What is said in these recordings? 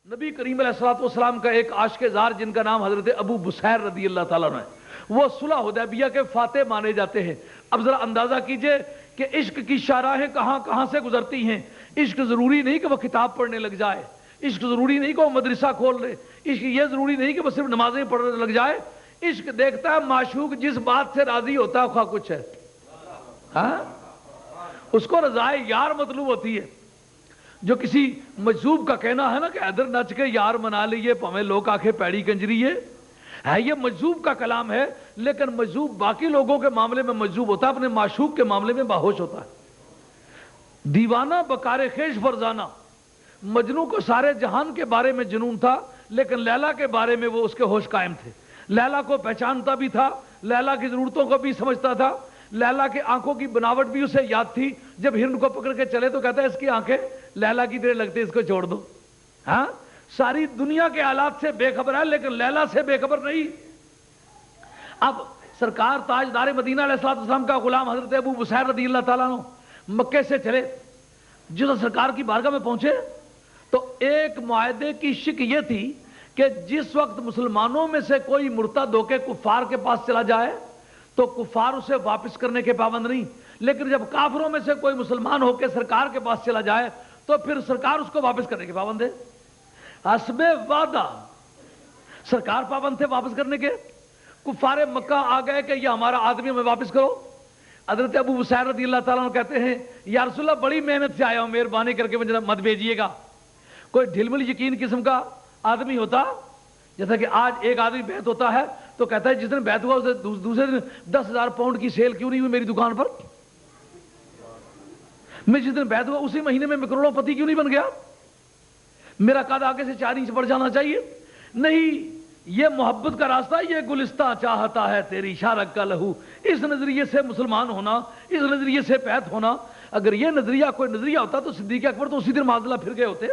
نبی کریم علیہ الصلوۃ والسلام کا ایک عاشق زار جن کا نام حضرت ابو بصیر رضی اللہ تعالیٰ عنہ ہے، وہ صلح حدیبیہ کے فاتح مانے جاتے ہیں۔ اب ذرا اندازہ کیجئے کہ عشق کی شاہراہیں کہاں کہاں سے گزرتی ہیں۔ عشق ضروری نہیں کہ وہ کتاب پڑھنے لگ جائے، عشق ضروری نہیں کہ وہ مدرسہ کھول لے، عشق یہ ضروری نہیں کہ وہ صرف نمازیں پڑھنے لگ جائے۔ عشق دیکھتا ہے معشوق جس بات سے راضی ہوتا ہے خواہ کچھ ہے، ہاں اس کو رضائے یار مطلوب ہوتی ہے۔ جو کسی مجذوب کا کہنا ہے نا کہ ادھر نچ کے یار منا لیے پمیں لوگ آنکھیں پیڑی کنجری ہے یہ مجذوب کا کلام ہے، لیکن مجذوب باقی لوگوں کے معاملے میں مجذوب ہوتا ہے، اپنے معشوق کے معاملے میں باہوش ہوتا ہے۔ دیوانہ بکار خیش فرزانہ، مجنو کو سارے جہان کے بارے میں جنون تھا، لیکن لیلا کے بارے میں وہ اس کے ہوش قائم تھے۔ لیلا کو پہچانتا بھی تھا، لیلا کی ضرورتوں کو بھی سمجھتا تھا، لیلا کی آنکھوں کی بناوٹ بھی اسے یاد تھی۔ جب ہرن کو پکڑ کے چلے تو کہتا ہے اس کی آنکھیں لیلا کی طرح لگتی، اس کو چھوڑ دو۔ ہاں ساری دنیا کے حالات سے بے خبر ہے، لیکن لیلا سے بے خبر نہیں۔ اب سرکار تاجدار مدینہ علیہ الصلوۃ والسلام کا غلام حضرت ابو بصیر رضی اللہ تعالیٰ عنہ مکے سے چلے، جس سرکار کی بارگاہ میں پہنچے تو ایک معاہدے کی شک یہ تھی کہ جس وقت مسلمانوں میں سے کوئی مرتد ہو کے کفار کے پاس چلا جائے تو کفار اسے واپس کرنے کے پابند نہیں، لیکن جب کافروں میں سے کوئی مسلمان ہو کے سرکار کے پاس چلا جائے تو پھر سرکار اس کو واپس کرنے کے پابند ہے۔ حسب وعدہ سرکار پابند تھے واپس کرنے کے۔ کفار مکہ آ گئے کہ یہ ہمارا آدمی ہمیں واپس کرو۔ حضرت ابو بصیر رضی اللہ تعالیٰ عنہ کہتے ہیں یا رسول اللہ بڑی محنت سے آیا ہوں، مہربانی کر کے مجھے مت بھیجیے گا۔ کوئی ڈھل مل یقین قسم کا آدمی ہوتا، جیسا کہ آج ایک آدمی بیعت ہوتا ہے تو کہتا ہے جس دن بیعت ہوا اسے دوسرے دن 10,000 پاؤنڈ کی سیل کیوں نہیں ہوئی میری دکان پر، میں جس دن بیعت ہوا اسی مہینے میں کروڑوں پتی کیوں نہیں بن گیا، میرا قد آگے سے 4 انچ بڑھ جانا چاہیے۔ نہیں، یہ محبت کا راستہ، یہ گلستہ چاہتا ہے تیری شارک کا لہو۔ اس نظریے سے مسلمان ہونا، اس نظریے سے بیعت ہونا، اگر یہ نظریہ کوئی نظریہ ہوتا تو صدیق اکبر تو اسی دن معذلہ پھر گئے ہوتے۔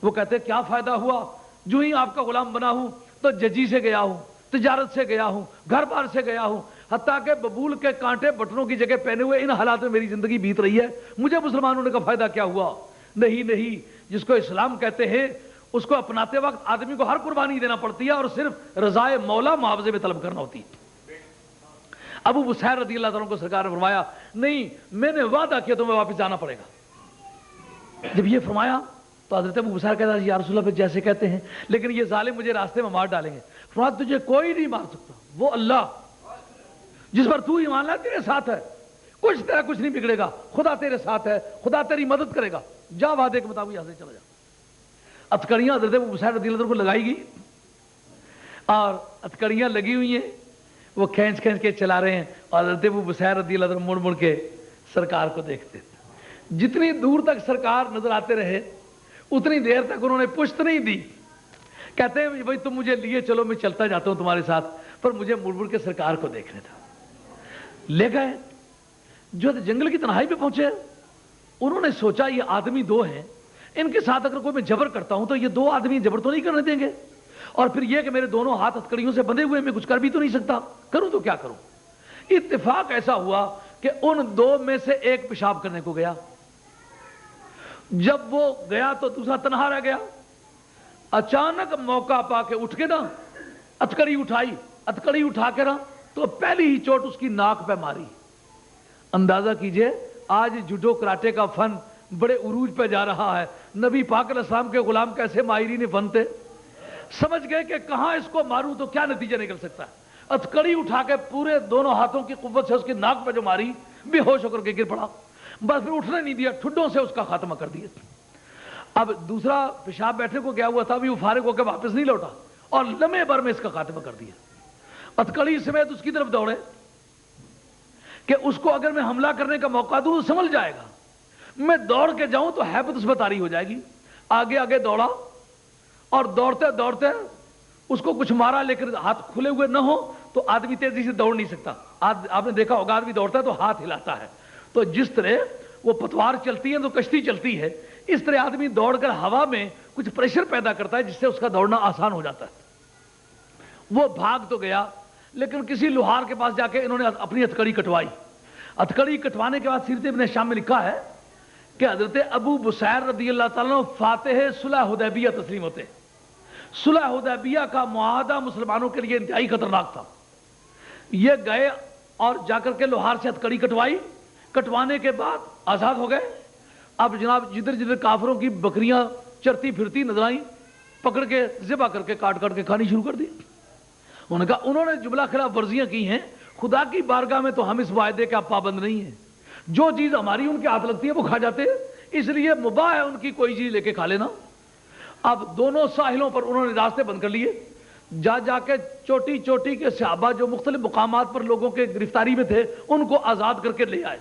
وہ کہتے کیا فائدہ ہوا، جو ہی آپ کا غلام بنا ہوں تو ججی سے گیا ہوں، تجارت سے گیا ہوں، گھر بار سے گیا ہوں، حتیٰ کہ ببول کے کانٹے بٹنوں کی جگہ پہنے ہوئے ان حالات میں میری زندگی بیت رہی ہے، مجھے مسلمان ہونے کا فائدہ کیا ہوا؟ نہیں، جس کو اسلام کہتے ہیں اس کو اپناتے وقت آدمی کو ہر قربانی دینا پڑتی ہے اور صرف رضائے مولا معاوضے میں طلب کرنا ہوتی ہے۔ ابو بصیر رضی اللہ تعالیٰ کو سرکار نے فرمایا نہیں، میں نے وعدہ کیا تمہیں واپس جانا پڑے گا۔ جب یہ فرمایا تو حضرت ابو بصیر کہتا ہے یا رسول اللہ پھر جیسے کہتے ہیں، لیکن یہ ظالم مجھے راستے میں مار ڈالیں گے۔ فرمایا تجھے کوئی نہیں مار سکتا، وہ اللہ جس پر تو ایمان لایا تیرے ساتھ ہے، کچھ تیرا کچھ نہیں بگڑے گا، خدا تیرے ساتھ ہے، خدا تیری مدد کرے گا، جا وعدے کے مطابق یہاں سے چلا جا۔ ہتھکڑیاں حضرت ابو بصیر رضی اللہ عنہ کو لگائی گئی اور ہتھکڑیاں لگی ہوئی ہیں، وہ کھینچ کے چلا رہے ہیں اور حضرت ابو بصیر رضی اللہ عنہ مڑ کے سرکار کو دیکھتے تھے۔ جتنی دور تک سرکار نظر آتے رہے اتنی دیر تک انہوں نے پشت نہیں دی۔ کہتے ہیں بھائی تم مجھے لیے چلو، میں چلتا جاتا ہوں تمہارے ساتھ، پر مجھے مڑ کے سرکار کو دیکھنے تھا۔ لے گئے، جو جنگل کی تنہائی پہ پہنچے، انہوں نے سوچا یہ آدمی 2 ہیں، ان کے ساتھ اگر کوئی میں جبر کرتا ہوں تو یہ 2 آدمی جبر تو نہیں کرنے دیں گے، اور پھر یہ کہ میرے دونوں ہاتھ ہتھکڑیوں سے بندھے ہوئے، میں کچھ کر بھی تو نہیں سکتا، کروں تو کیا کروں۔ اتفاق ایسا ہوا کہ ان 2 میں سے ایک پیشاب کرنے کو گیا، جب وہ گیا تو دوسرا تنہا رہ گیا۔ اچانک موقع پا کے اٹھ کے نا ہتھکڑی اٹھائی، ہتھکڑی اٹھا کے نا تو پہلی ہی چوٹ اس کی ناک پہ ماری۔ اندازہ کیجئے آج جوڈو کراٹے کا فن بڑے عروج پہ جا رہا ہے، نبی پاک علیہ السلام کے غلام کیسے ماہرین فن تھے، سمجھ گئے کہ کہاں اس کو ماروں تو کیا نتیجہ نکل سکتا ہے۔ ہتھکڑی اٹھا کے پورے دونوں ہاتھوں کی قوت سے اس کی ناک پہ جو ماری، بے ہوش ہو کر کے گر پڑا، بس پھر اٹھنے نہیں دیا، ٹھڈوں سے اس کا خاتمہ کر دیا۔ اب دوسرا پیشاب بیٹھنے کو گیا ہوا تھا، بھی وہ فارغ ہو کے واپس نہیں لوٹا اور لمحے بھر میں اس کا خاتمہ کر دیا۔ ہتھکڑی سمیت اس کی طرف دوڑے کہ اس کو اگر میں حملہ کرنے کا موقع دوں تو سنبھل جائے گا، میں دوڑ کے جاؤں تو ہیبت اس پر طاری ہو جائے گی۔ آگے دوڑا اور دوڑتے دوڑتے اس کو کچھ مارا، لیکن ہاتھ کھلے ہوئے نہ ہو تو آدمی تیزی سے دوڑ نہیں سکتا۔ آپ نے دیکھا ہوگا آدمی دوڑتا ہے تو ہاتھ ہلاتا ہے، تو جس طرح وہ پتوار چلتی ہے تو کشتی چلتی ہے، اس طرح آدمی دوڑ کر ہوا میں کچھ پریشر پیدا کرتا ہے جس سے اس کا دوڑنا آسان ہو جاتا ہے۔ وہ بھاگ تو گیا، لیکن کسی لوہار کے پاس جا کے انہوں نے اپنی ہتھکڑی کٹوائی۔ ہتھکڑی کٹوانے کے بعد سیرت ابن ہشام میں لکھا ہے کہ حضرت ابو بصیر رضی اللہ تعالیٰ عنہ فاتح صلح حدیبیہ تسلیم ہوتے. صلح حدیبیہ کا معاہدہ مسلمانوں کے لیے انتہائی خطرناک تھا. یہ گئے اور جا کر کے لوہار سے ہتھکڑی کٹوائی, کٹوانے کے بعد آزاد ہو گئے. اب جناب جدھر جدھر کافروں کی بکریاں چرتی پھرتی نظر آئیں, پکڑ کے ذبح کر کے کاٹ کاٹ کے کھانی شروع کر دی. انہوں نے کہا انہوں نے جملہ خلاف ورزیاں کی ہیں, خدا کی بارگاہ میں تو ہم اس معاہدے کے آپ پابند نہیں ہیں, جو چیز ہماری ان کے ہاتھ لگتی ہے وہ کھا جاتے ہیں, اس لیے مباح ہے ان کی کوئی چیز لے کے کھا لینا. اب دونوں ساحلوں پر انہوں نے راستے بند کر لیے. جا جا کے چوٹی چوٹی کے صحابہ جو مختلف مقامات پر لوگوں کے گرفتاری میں تھے ان کو آزاد کر کے لے آئے.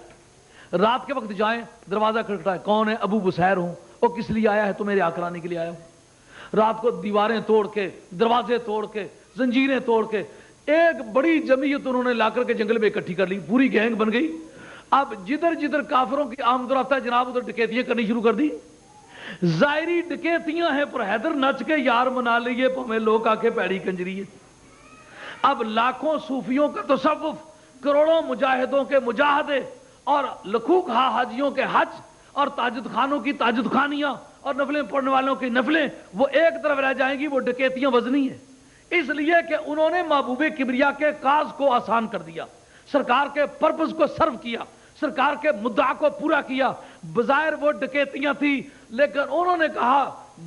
رات کے وقت جائیں, دروازہ کھٹکھٹائے, کون ہے؟ ابو بصیر ہوں. وہ کس لیے آیا ہے؟ تو میرے آکرانے کے لیے آیا ہوں. رات کو دیواریں توڑ کے, دروازے توڑ کے, زنجیریں توڑ کے ایک بڑی جمعیت انہوں نے لا کر کے جنگل میں اکٹھی کر لی, پوری گینگ بن گئی. اب جدھر جدھر کافروں کی آمد و رفت ہے جناب ادھر ڈکیتیاں کرنی شروع کر دی. ظاہری ڈکیتیاں ہیں پر حیدر نچ کے یار منا لیے پمیں لوگ آ کے پیڑی کنجری ہے. اب لاکھوں صوفیوں کا تصوف, کروڑوں مجاہدوں کے مجاہدے اور لکھوں حاجیوں کے حج اور تاجد خانوں کی تاجد خانیاں اور نفلیں پڑھنے والوں کی نفلیں وہ ایک طرف رہ جائیں گی. وہ ڈکیتیاں وزنی ہیں اس لیے کہ انہوں نے محبوب کبریا کے کاز کو آسان کر دیا, سرکار کے پرپس کو سرو کیا, سرکار کے مدعا کو پورا کیا. بظاہر وہ ڈکیتیاں تھی لیکن انہوں نے کہا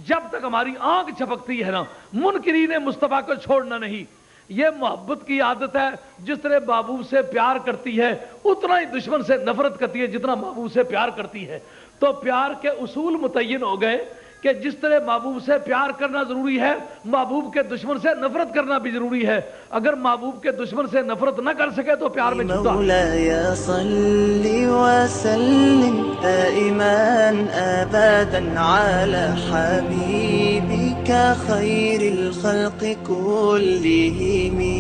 جب تک ہماری آنکھ چھپکتی ہے نا منکرین مصطفیٰ کو چھوڑنا نہیں. یہ محبت کی عادت ہے, جس طرح محبوب سے پیار کرتی ہے اتنا ہی دشمن سے نفرت کرتی ہے جتنا محبوب سے پیار کرتی ہے. تو پیار کے اصول متعین ہو گئے کہ جس طرح محبوب سے پیار کرنا ضروری ہے محبوب کے دشمن سے نفرت کرنا بھی ضروری ہے. اگر محبوب کے دشمن سے نفرت نہ کر سکے تو پیار میں چھوٹا. مولاي صل وسلم دائما ابدا على حبيبك خير الخلق كلهم